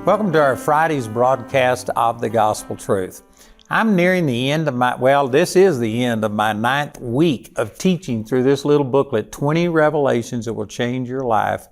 Welcome to our Friday's broadcast of the Gospel Truth. I'm nearing the end of this is the end of my 9th week of teaching through this little booklet, 20 Revelations that will change your life.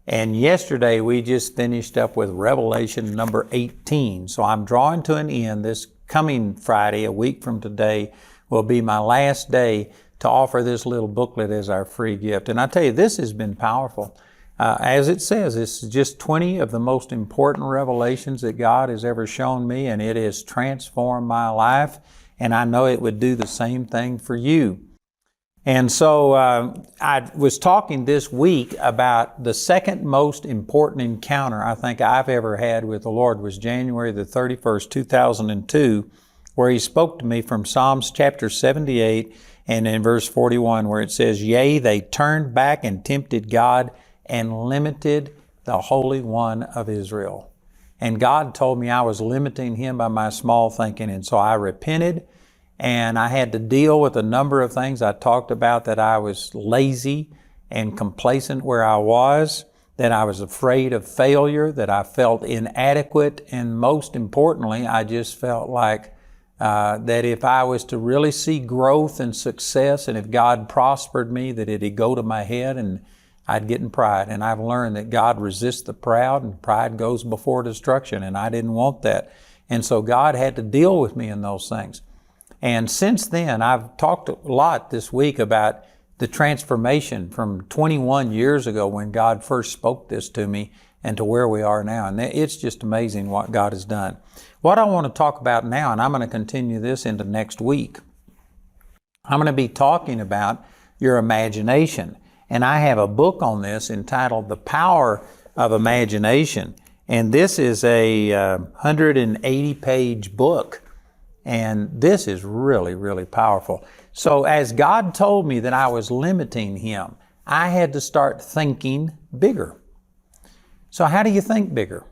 And yesterday we just finished up with Revelation number 18. So I'm drawing to an end. This coming Friday, a week from today, will be my last day to offer this little booklet as our free gift. And I tell you, this has been powerful. As it says, it's just 20 of the most important revelations that God has ever shown me, and it has transformed my life, and I know it would do the same thing for you. And so I was talking this week about the second most important encounter I think I've ever had with the Lord was January the 31st, 2002, where He spoke to me from Psalms chapter 78 and in verse 41 where it says, "Yea, they turned back and tempted God and limited the Holy One of Israel." And God told me I was limiting Him by my small thinking. And so I repented, and I had to deal with a number of things. I talked about that I was lazy and complacent where I was, that I was afraid of failure, that I felt inadequate, and most importantly, I just felt like that if I was to really see growth and success, and if God prospered me, that it'd go to my head and I'd get in pride. And I've learned that God resists the proud, and pride goes before destruction, and I didn't want that. And so God had to deal with me in those things. And since then, I've talked a lot this week about the transformation from 21 years ago when God first spoke this to me and to where we are now. And it's just amazing what God has done. What I want to talk about now, and I'm going to continue this into next week, I'm going to be talking about your imagination. And I have a book on this entitled The Power of Imagination. And this is a 180-page book. And this is really, really powerful. So as God told me that I was limiting Him, I had to start thinking bigger. So how do you think bigger?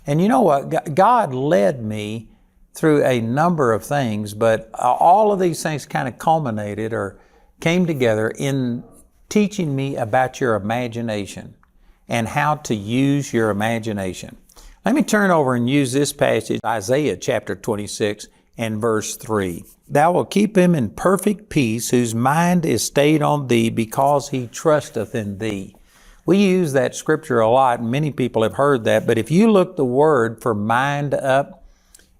And you know what? God led me through a number of things, but all of these things kind of culminated or came together in teaching me about your imagination and how to use your imagination. Let me turn over and use this passage, Isaiah chapter 26 and verse 3. "Thou wilt keep him in perfect peace, whose mind is stayed on Thee, because he trusteth in Thee." We use that scripture a lot, and many people have heard that, but if you look the word for mind up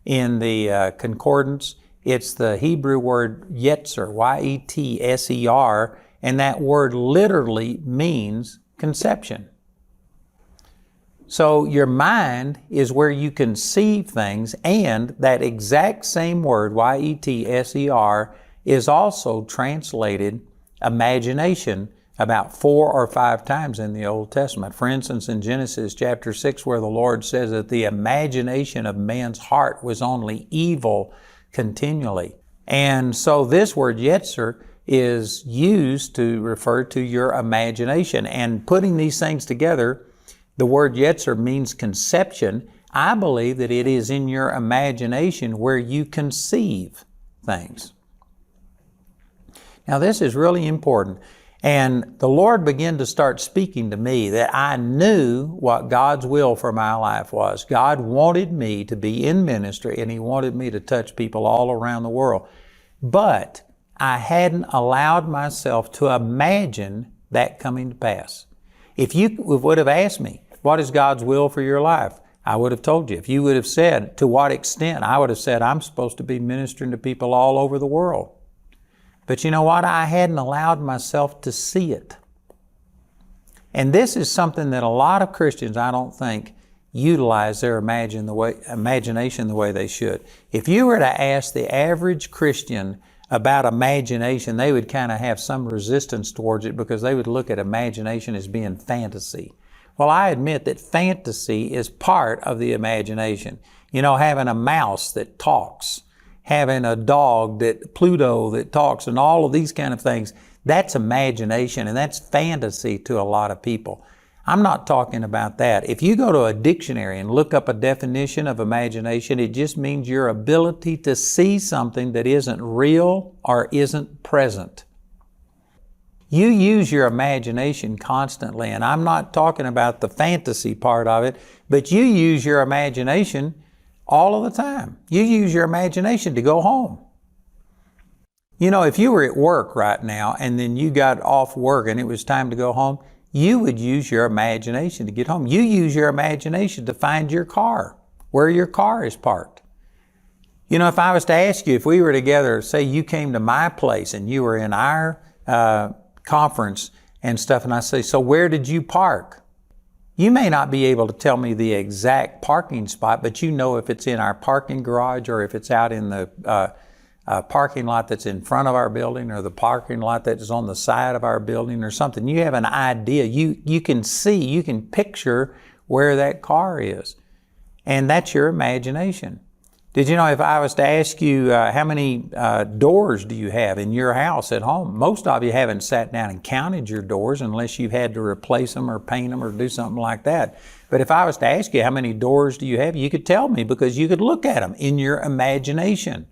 in the concordance, it's the Hebrew word yetzer, Y-E-T-S-E-R, and that word literally means conception. So your mind is where you conceive things, and that exact same word, Y-E-T-S-E-R, is also translated imagination about 4 or 5 times in the Old Testament. For instance, in Genesis chapter 6, where the Lord says that the imagination of man's heart was only evil continually. And so this word yetzer is used to refer to your imagination. And putting these things together, the word yetzer means conception. I believe that it is in your imagination where you conceive things. Now this is really important. And the Lord began to start speaking to me that I knew what God's will for my life was. God wanted me to be in ministry, and He wanted me to touch people all around the world. But I hadn't allowed myself to imagine that coming to pass. If you would have asked me, what is God's will for your life? I would have told you. If you would have said, to what extent? I would have said, I'm supposed to be ministering to people all over the world. But you know what? I hadn't allowed myself to see it. And this is something that a lot of Christians, I don't think, utilize their imagination the way they should. If you were to ask the average Christian about imagination, they would kind of have some resistance towards it because they would look at imagination as being fantasy. Well, I admit that fantasy is part of the imagination. You know, having a mouse that talks, having a dog Pluto that talks, and all of these kind of things, that's imagination, and that's fantasy to a lot of people. I'm not talking about that. If you go to a dictionary and look up a definition of imagination, it just means your ability to see something that isn't real or isn't present. You use your imagination constantly, and I'm not talking about the fantasy part of it, but you use your imagination all of the time. You use your imagination to go home. You know, if you were at work right now and then you got off work and it was time to go home, you would use your imagination to get home. You use your imagination to find your car, where your car is parked. You know, if I was to ask you, if we were together, say you came to my place and you were in our conference and stuff, and I say, so where did you park? You may not be able to tell me the exact parking spot, but you know if it's in our parking garage or if it's out in the parking lot that's in front of our building or the parking lot that is on the side of our building or something. You have an idea. You can see, you can picture where that car is. And that's your imagination. Did you know if I was to ask you how many doors do you have in your house at home? Most of you haven't sat down and counted your doors unless you've had to replace them or paint them or do something like that. But if I was to ask you how many doors do you have, you could tell me because you could look at them in your imagination.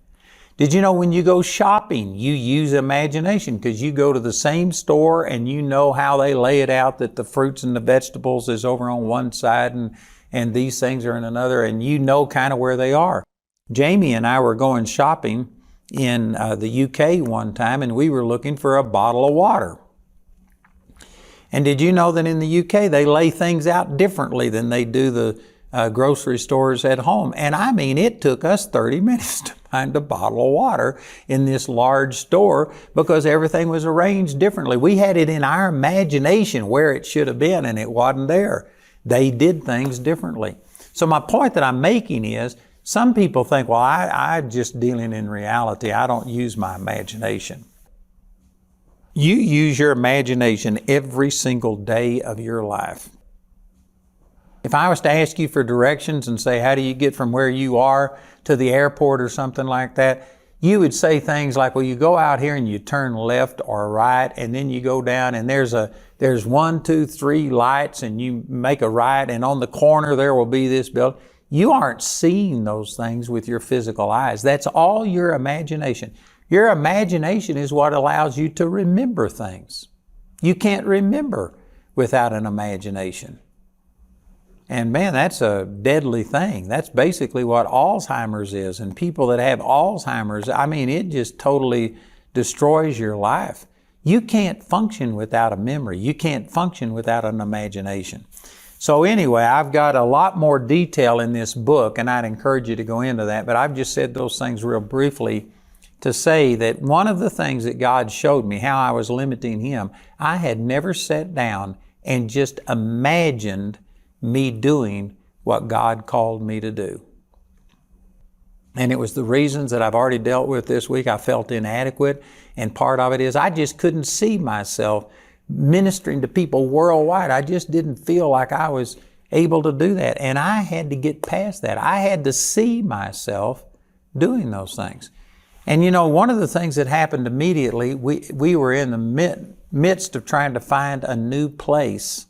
Did you know when you go shopping, you use imagination because you go to the same store and you know how they lay it out, that the fruits and the vegetables is over on one side and these things are in another, and you know kind of where they are. Jamie and I were going shopping in the UK one time, and we were looking for a bottle of water. And did you know that in the UK they lay things out differently than they do the grocery stores at home? And I mean, it took us 30 minutes to find a bottle of water in this large store because everything was arranged differently. We had it in our imagination where it should have been, and it wasn't there. They did things differently. So my point that I'm making is, some people think, well, I'm just dealing in reality. I don't use my imagination. You use your imagination every single day of your life. If I was to ask you for directions and say, how do you get from where you are to the airport or something like that, you would say things like, well, you go out here and you turn left or right, and then you go down and there's 1, 2, 3 lights, and you make a right, and on the corner there will be this building. You aren't seeing those things with your physical eyes. That's all your imagination. Your imagination is what allows you to remember things. You can't remember without an imagination. And man, that's a deadly thing. That's basically what Alzheimer's is. And people that have Alzheimer's, I mean, it just totally destroys your life. You can't function without a memory. You can't function without an imagination. So anyway, I've got a lot more detail in this book, and I'd encourage you to go into that, but I've just said those things real briefly to say that one of the things that God showed me, how I was limiting Him, I had never sat down and just imagined me doing what God called me to do. And it was the reasons that I've already dealt with this week. I felt inadequate, and part of it is I just couldn't see myself ministering to people worldwide. I just didn't feel like I was able to do that. And I had to get past that. I had to see myself doing those things. And you know, one of the things that happened immediately, we were in the midst of trying to find a new place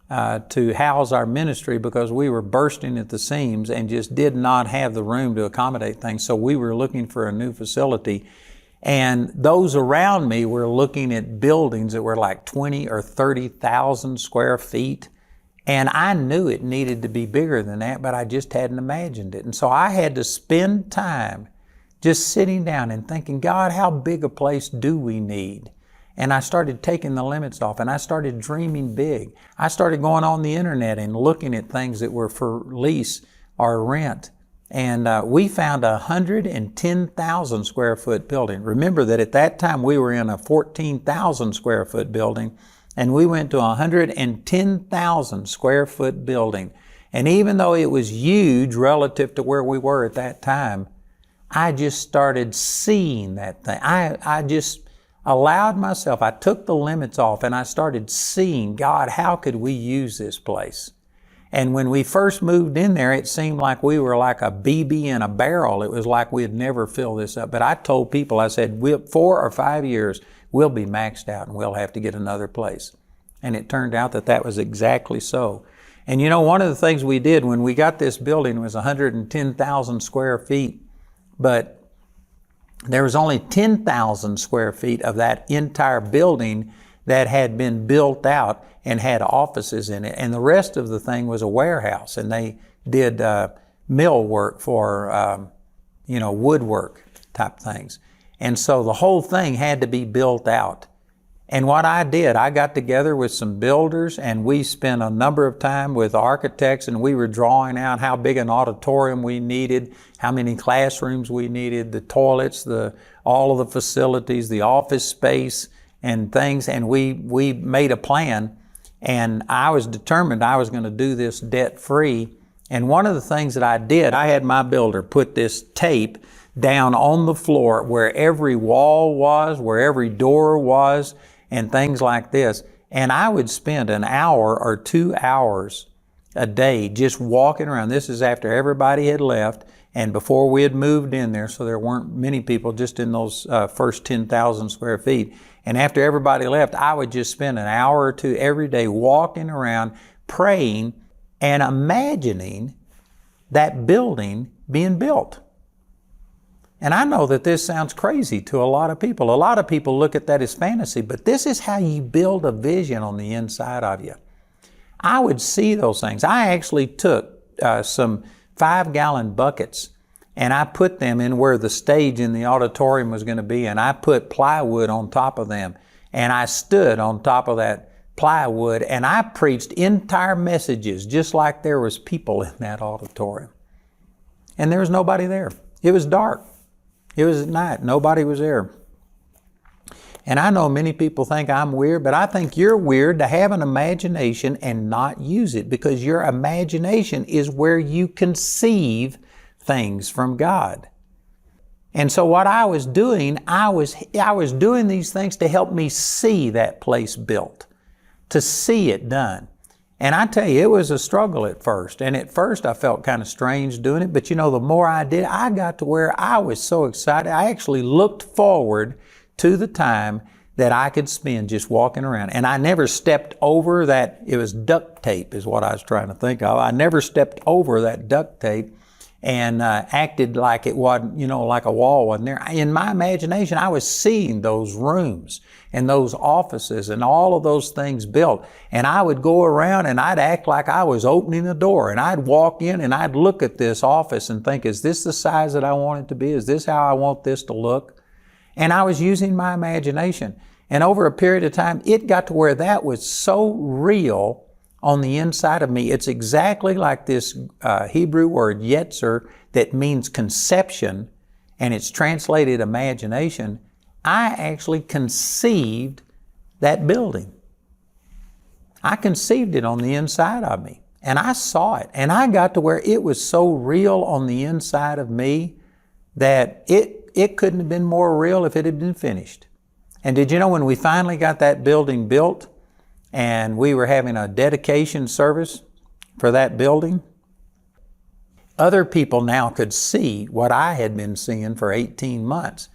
to house our ministry because we were bursting at the seams and just did not have the room to accommodate things. So we were looking for a new facility. And those around me were looking at buildings that were like 20 or 30,000 square feet. And I knew it needed to be bigger than that, but I just hadn't imagined it. And so I had to spend time just sitting down and thinking, God, how big a place do we need? And I started taking the limits off, and I started dreaming big. I started going on the internet and looking at things that were for lease or rent. And we found a 110,000 square foot building. Remember that at that time we were in a 14,000 square foot building, and we went to a 110,000 square foot building. And even though it was huge relative to where we were at that time, I just started seeing that thing. I just allowed myself, I took the limits off, and I started seeing, God, how could we use this place? And when we first moved in there, it seemed like we were like a BB in a barrel. It was like we'd never fill this up. But I told people, I said, 4 or 5 years, we'll be maxed out and we'll have to get another place. And it turned out that that was exactly so. And you know, one of the things we did when we got this building was 110,000 square feet, but there was only 10,000 square feet of that entire building that had been built out and had offices in it. And the rest of the thing was a warehouse. And they did mill work for, woodwork type things. And so the whole thing had to be built out. And what I did, I got together with some builders, and we spent a number of time with architects, and we were drawing out how big an auditorium we needed, how many classrooms we needed, the toilets, all of the facilities, the office space and things. And we made a plan, and I was determined I was going to do this debt-free. And one of the things that I did, I had my builder put this tape down on the floor where every wall was, where every door was, and things like this. And I would spend an hour or 2 hours a day just walking around. This is after everybody had left and before we had moved in there, so there weren't many people just in those first 10,000 square feet. And after everybody left, I would just spend an hour or two every day walking around, praying and imagining that building being built. And I know that this sounds crazy to a lot of people. A lot of people look at that as fantasy, but this is how you build a vision on the inside of you. I would see those things. I actually took some 5-gallon buckets and I put them in where the stage in the auditorium was going to be, and I put plywood on top of them. And I stood on top of that plywood and I preached entire messages just like there was people in that auditorium. And there was nobody there. It was dark. It was at night. Nobody was there. And I know many people think I'm weird, but I think you're weird to have an imagination and not use it, because your imagination is where you conceive things from God. And so what I was doing, I was doing these things to help me see that place built, to see it done. And I tell you, it was a struggle at first. And at first I felt kind of strange doing it. But the more I did, I got to where I was so excited. I actually looked forward to the time that I could spend just walking around. And I never stepped over that. It was duct tape is what I was trying to think of. I never stepped over that duct tape and acted like it wasn't, like a wall wasn't there. In my imagination, I was seeing those rooms and those offices and all of those things built. And I would go around and I'd act like I was opening a door, and I'd walk in and I'd look at this office and think, is this the size that I want it to be? Is this how I want this to look? And I was using my imagination. And over a period of time, it got to where that was so real on the inside of me. It's exactly like this Hebrew word yetzer that means conception, and it's translated imagination. I actually conceived that building. I conceived it on the inside of me, and I saw it, and I got to where it was so real on the inside of me that it couldn't have been more real if it had been finished. And did you know when we finally got that building built, and we were having a dedication service for that building, other people now could see what I had been seeing for 18 months.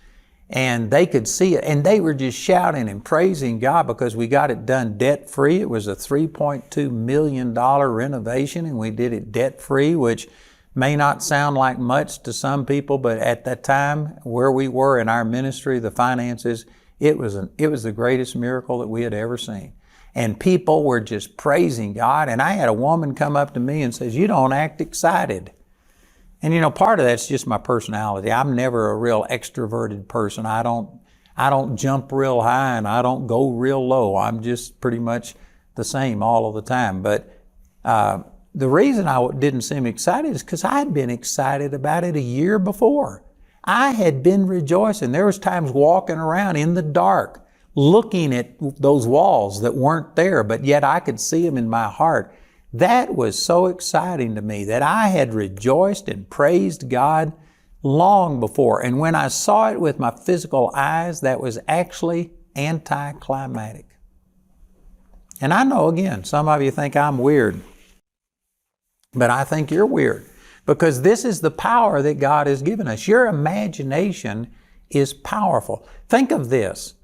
And they could see it, and they were just shouting and praising God because we got it done debt-free. It was a $3.2 million renovation, and we did it debt-free, which may not sound like much to some people, but at that time where we were in our ministry, the finances, it was the greatest miracle that we had ever seen. And people were just praising God. And I had a woman come up to me and says, "You don't act excited." And part of that's just my personality. I'm never a real extroverted person. I don't jump real high and I don't go real low. I'm just pretty much the same all of the time. But the reason I didn't seem excited is because I had been excited about it a year before. I had been rejoicing. There was times walking around in the dark, looking at those walls that weren't there, but yet I could see them in my heart. That was so exciting to me that I had rejoiced and praised God long before. And when I saw it with my physical eyes, that was actually anticlimactic. And I know, again, some of you think I'm weird, but I think you're weird, because this is the power that God has given us. Your imagination is powerful. Think of this.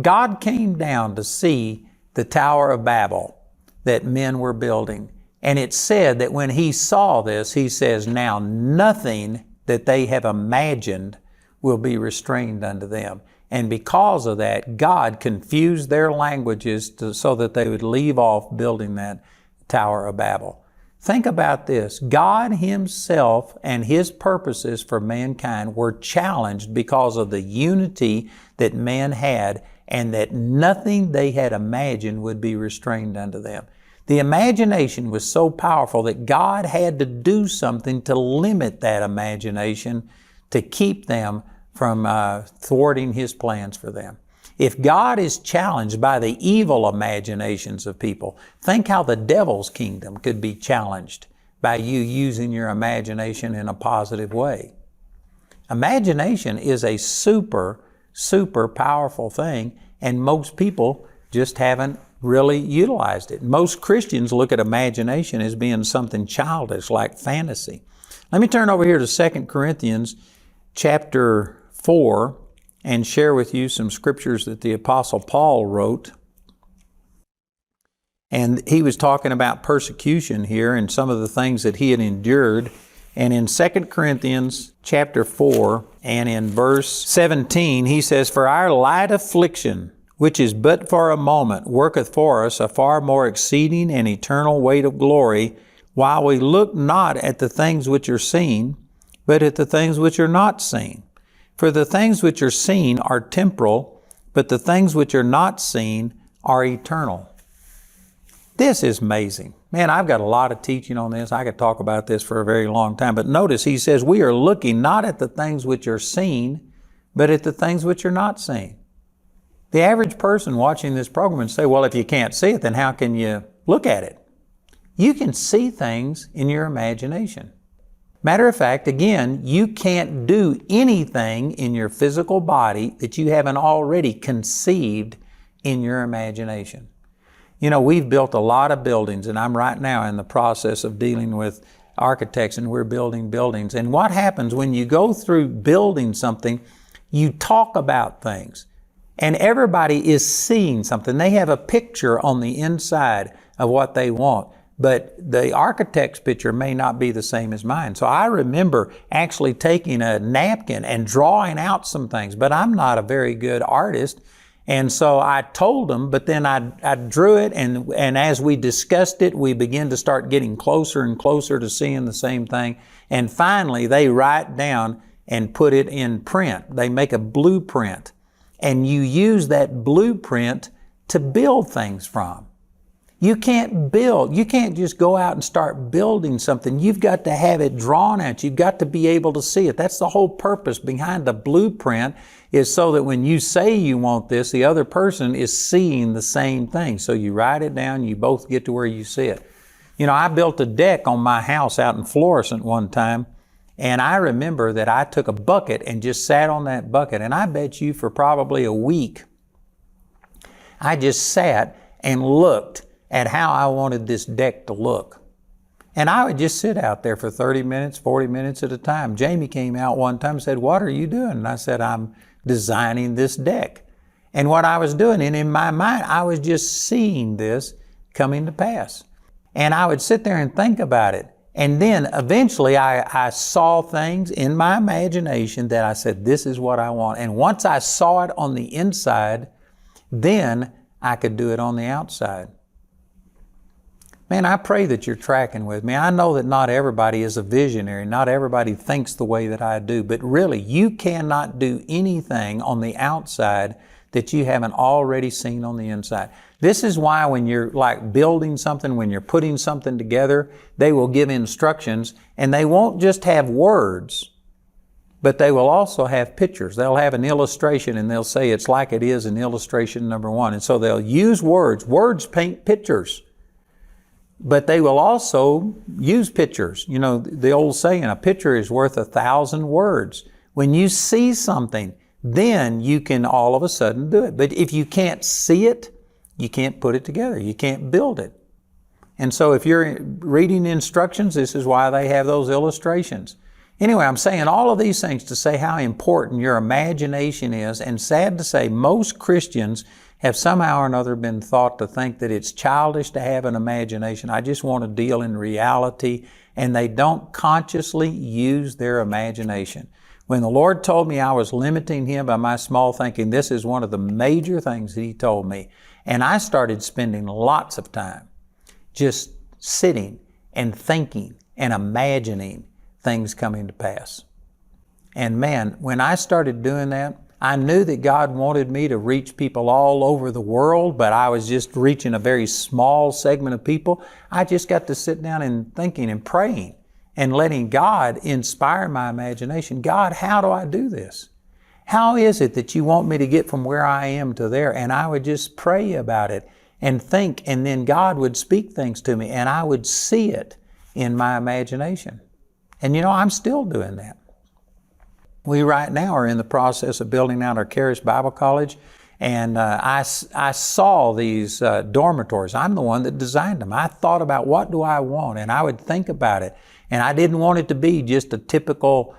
God came down to see the Tower of Babel that men were building. And it said that when He saw this, He says, "Now nothing that they have imagined will be restrained unto them." And because of that, God confused their languages so that they would leave off building that Tower of Babel. Think about this. God Himself and His purposes for mankind were challenged because of the unity that man had, and that nothing they had imagined would be restrained unto them. The imagination was so powerful that God had to do something to limit that imagination to keep them from thwarting His plans for them. If God is challenged by the evil imaginations of people, think how the devil's kingdom could be challenged by you using your imagination in a positive way. Imagination is a super powerful thing, and most people just haven't really utilized it. Most Christians look at imagination as being something childish, like fantasy. Let me turn over here to 2 Corinthians chapter 4 and share with you some scriptures that the Apostle Paul wrote. And he was talking about persecution here and some of the things that he had endured. And in 2 Corinthians chapter 4 and in verse 17, he says, "For our light affliction, which is but for a moment, worketh for us a far more exceeding and eternal weight of glory, while we look not at the things which are seen, but at the things which are not seen. For the things which are seen are temporal, but the things which are not seen are eternal." This is amazing. Man, I've got a lot of teaching on this. I could talk about this for a very long time. But notice he says we are looking not at the things which are seen, but at the things which are not seen. The average person watching this program would say, well, if you can't see it, then how can you look at it? You can see things in your imagination. Matter of fact, again, you can't do anything in your physical body that you haven't already conceived in your imagination. You know, we've built a lot of buildings, and I'm right now in the process of dealing with architects, and we're building buildings. And what happens when you go through building something, you talk about things, and everybody is seeing something. They have a picture on the inside of what they want. But the architect's picture may not be the same as mine. So I remember actually taking a napkin and drawing out some things, but I'm not a very good artist. And so I told them, but then I drew it, and as we discussed it, we began to start getting closer and closer to seeing the same thing. And finally, they write down and put it in print. They make a blueprint, and you use that blueprint to build things from. You can't just go out and start building something. You've got to have it drawn out. You've got to be able to see it. That's the whole purpose behind the blueprint, is so that when you say you want this, the other person is seeing the same thing. So you write it down, you both get to where you see it. You know, I built a deck on my house out in Florissant one time, and I remember that I took a bucket and just sat on that bucket, and I bet you for probably a week, I just sat and looked at how I wanted this deck to look. And I would just sit out there for 30 minutes, 40 minutes at a time. Jamie came out one time and said, "What are you doing?" And I said, "I'm designing this deck." And what I was doing, and in my mind, I was just seeing this coming to pass. And I would sit there and think about it. And then eventually I saw things in my imagination that I said, this is what I want. And once I saw it on the inside, then I could do it on the outside. Man, I pray that you're tracking with me. I know that not everybody is a visionary. Not everybody thinks the way that I do. But really, you cannot do anything on the outside that you haven't already seen on the inside. This is why when you're like building something, when you're putting something together, they will give instructions, and they won't just have words, but they will also have pictures. They'll have an illustration, and they'll say it's like it is in illustration number 1. And so they'll use words. Words paint pictures. But they will also use pictures. You know, the old saying, a picture is worth 1,000 words. When you see something, then you can all of a sudden do it. But if you can't see it, you can't put it together. You can't build it. And so if you're reading instructions, this is why they have those illustrations. Anyway, I'm saying all of these things to say how important your imagination is. And sad to say, most Christians have somehow or another been thought to think that it's childish to have an imagination. I just want to deal in reality. And they don't consciously use their imagination. When the Lord told me I was limiting Him by my small thinking, this is one of the major things that He told me. And I started spending lots of time just sitting and thinking and imagining things coming to pass. And man, when I started doing that, I knew that God wanted me to reach people all over the world, but I was just reaching a very small segment of people. I just got to sit down and thinking and praying and letting God inspire my imagination. God, how do I do this? How is it that you want me to get from where I am to there? And I would just pray about it and think, and then God would speak things to me, and I would see it in my imagination. And I'm still doing that. We right now are in the process of building out our Charis Bible College, and I saw these dormitories. I'm the one that designed them. I thought about what do I want, and I would think about it. And I didn't want it to be just a typical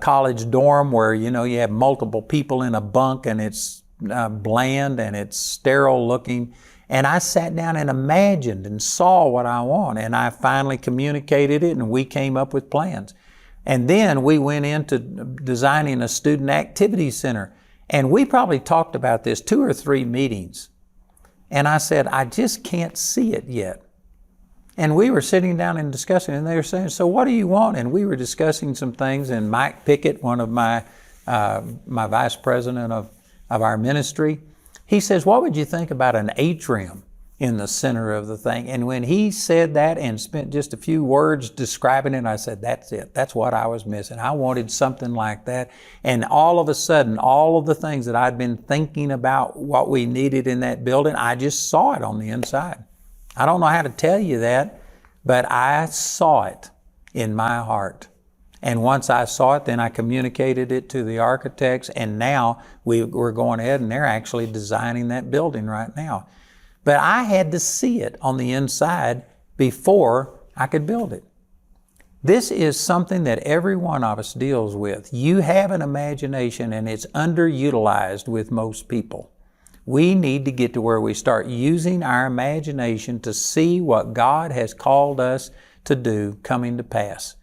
college dorm where, you have multiple people in a bunk and it's bland and it's sterile looking. And I sat down and imagined and saw what I want, and I finally communicated it, and we came up with plans. And then we went into designing a student activity center. And we probably talked about this 2 or 3 meetings. And I said, I just can't see it yet. And we were sitting down and discussing, and they were saying, so what do you want? And we were discussing some things, and Mike Pickett, one of my vice president of our ministry, he says, what would you think about an atrium in the center of the thing? And when he said that and spent just a few words describing it, I said, that's it. That's what I was missing. I wanted something like that. And all of a sudden, all of the things that I'd been thinking about what we needed in that building, I just saw it on the inside. I don't know how to tell you that, but I saw it in my heart. And once I saw it, then I communicated it to the architects, and now we're going ahead and they're actually designing that building right now. But I had to see it on the inside before I could build it. This is something that every one of us deals with. You have an imagination, and it's underutilized with most people. We need to get to where we start using our imagination to see what God has called us to do coming to pass.